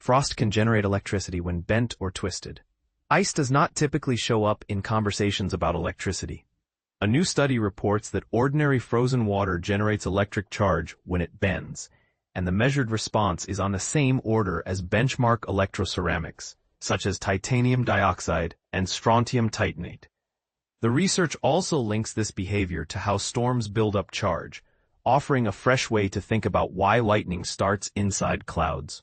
Frost can generate electricity when bent or twisted. Ice does not typically show up in conversations about electricity. A new study reports that ordinary frozen water generates electric charge when it bends, and the measured response is on the same order as benchmark electroceramics, such as titanium dioxide and strontium titanate. The research also links this behavior to how storms build up charge, offering a fresh way to think about why lightning starts inside clouds.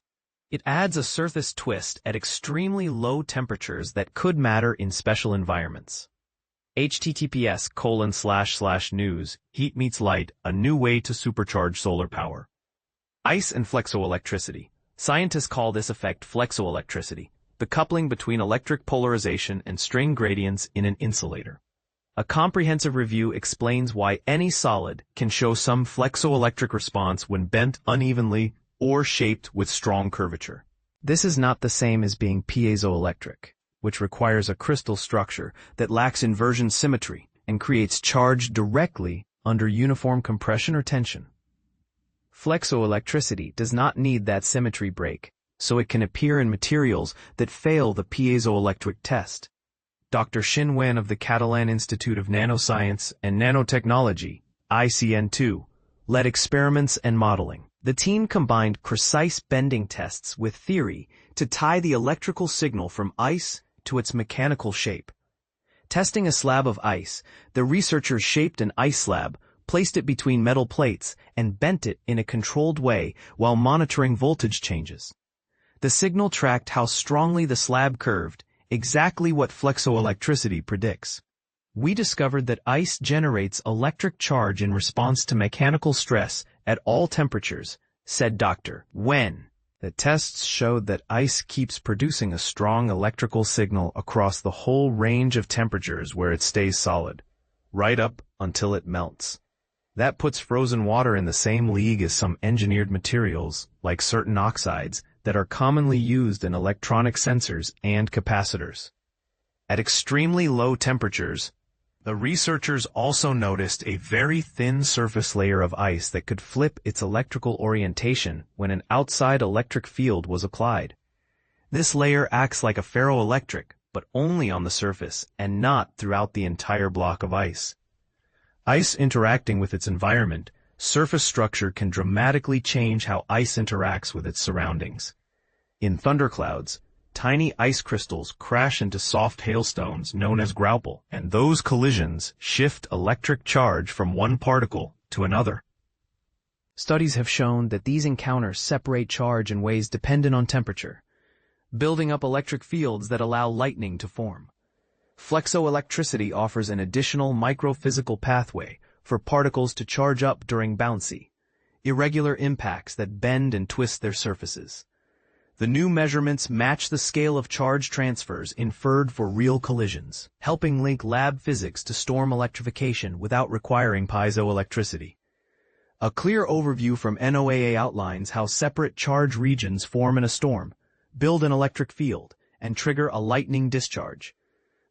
It adds a surface twist at extremely low temperatures that could matter in special environments. https://news, Heat Meets Light, a new way to supercharge solar power. Ice and flexo-electricity. Scientists call this effect flexo-electricity, the coupling between electric polarization and strain gradients in an insulator. A comprehensive review explains why any solid can show some flexo-electric response when bent unevenly or shaped with strong curvature. This is not the same as being piezoelectric, which requires a crystal structure that lacks inversion symmetry and creates charge directly under uniform compression or tension. Flexo-electricity does not need that symmetry break, so it can appear in materials that fail the piezoelectric test. Dr. Xin Wen of the Catalan Institute of Nanoscience and Nanotechnology, ICN2, led experiments and modeling. The team combined precise bending tests with theory to tie the electrical signal from ice to its mechanical shape. Testing a slab of ice, the researchers shaped an ice slab, placed it between metal plates, and bent it in a controlled way while monitoring voltage changes. The signal tracked how strongly the slab curved, exactly what flexo-electricity predicts. We discovered that ice generates electric charge in response to mechanical stress at all temperatures, said Dr. Wen. The tests showed that ice keeps producing a strong electrical signal across the whole range of temperatures where it stays solid, right up until it melts. That puts frozen water in the same league as some engineered materials, like certain oxides, that are commonly used in electronic sensors and capacitors. At extremely low temperatures, the researchers also noticed a very thin surface layer of ice that could flip its electrical orientation when an outside electric field was applied. This layer acts like a ferroelectric, but only on the surface and not throughout the entire block of ice. Ice interacting with its environment, surface structure can dramatically change how ice interacts with its surroundings. In thunderclouds, tiny ice crystals crash into soft hailstones known as graupel, and those collisions shift electric charge from one particle to another. Studies have shown that these encounters separate charge in ways dependent on temperature, building up electric fields that allow lightning to form. Flexo-electricity offers an additional microphysical pathway for particles to charge up during bouncy, irregular impacts that bend and twist their surfaces. The new measurements match the scale of charge transfers inferred for real collisions, helping link lab physics to storm electrification without requiring piezoelectricity. A clear overview from NOAA outlines how separate charge regions form in a storm, build an electric field, and trigger a lightning discharge.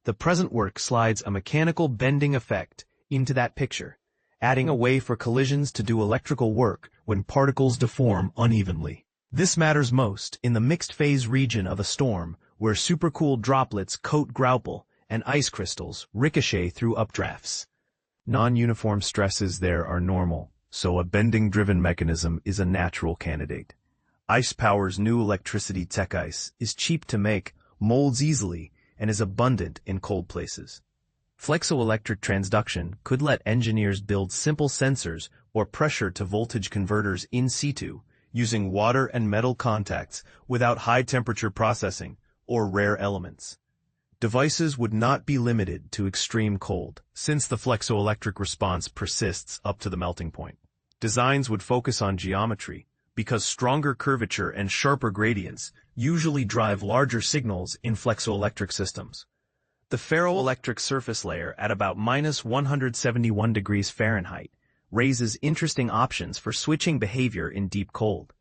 The present work slides a mechanical bending effect into that picture, adding a way for collisions to do electrical work when particles deform unevenly. This matters most in the mixed-phase region of a storm, where supercooled droplets coat graupel and ice crystals ricochet through updrafts. Non-uniform stresses there are normal, so a bending-driven mechanism is a natural candidate. Ice Power's new electricity tech ice is cheap to make, molds easily, and is abundant in cold places. Flexo-electric transduction could let engineers build simple sensors or pressure-to-voltage converters in situ, using water and metal contacts without high-temperature processing or rare elements. Devices would not be limited to extreme cold, since the flexo-electric response persists up to the melting point. Designs would focus on geometry, because stronger curvature and sharper gradients usually drive larger signals in flexo-electric systems. The ferroelectric surface layer at about -171 degrees Fahrenheit raises interesting options for switching behavior in deep cold.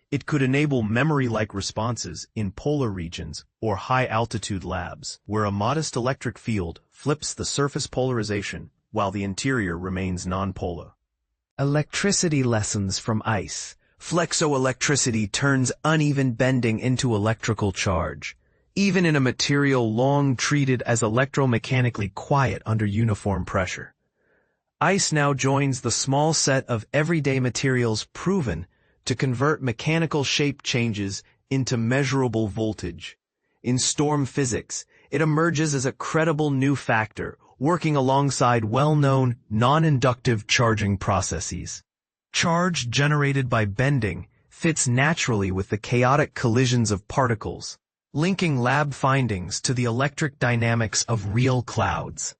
It could enable memory-like responses in polar regions or high-altitude labs, where a modest electric field flips the surface polarization while the interior remains non-polar. Electricity lessons from ice, Flexo-electricity turns uneven bending into electrical charge, even in a material long treated as electromechanically quiet under uniform pressure. Ice now joins the small set of everyday materials proven to convert mechanical shape changes into measurable voltage. In storm physics, it emerges as a credible new factor, working alongside well-known non-inductive charging processes. Charge generated by bending fits naturally with the chaotic collisions of particles, linking lab findings to the electric dynamics of real clouds.